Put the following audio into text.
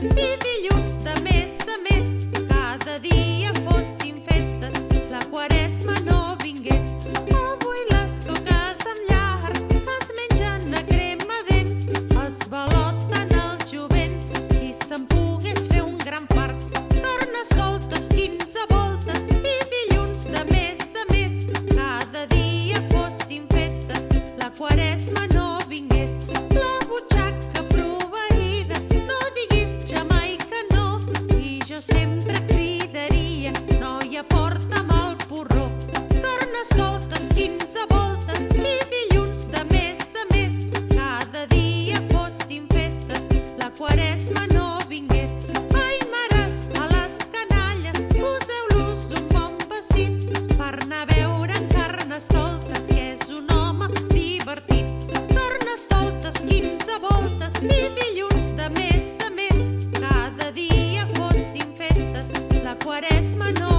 i dilluns de mes a mes cada dia fossin festes, la Quaresma no vingués. Avui les coques amb llar es mengen a crema-dent, es baloten el jovent i se'n pogués fer un gran part. Carnestoltes, 15 voltes i dilluns de mes a mes cada dia fossin festes, la Quaresma no vingués. La butxaca proveïda, no diguis jamai que no, i jo sempre cridaria, noia, porta'm el porró. Carnestoltes, 15 voltes i dilluns de mes a mes cada dia fossin festes, la Quaresma no vingués. Ai, mares, a les canalles, poseu-los un bon vestit per anar a veure en Carnestoltes, que és un home divertit. Carnestoltes, 15 voltes i dilluns de mes a mes cada dia fossin festes, la Quaresma no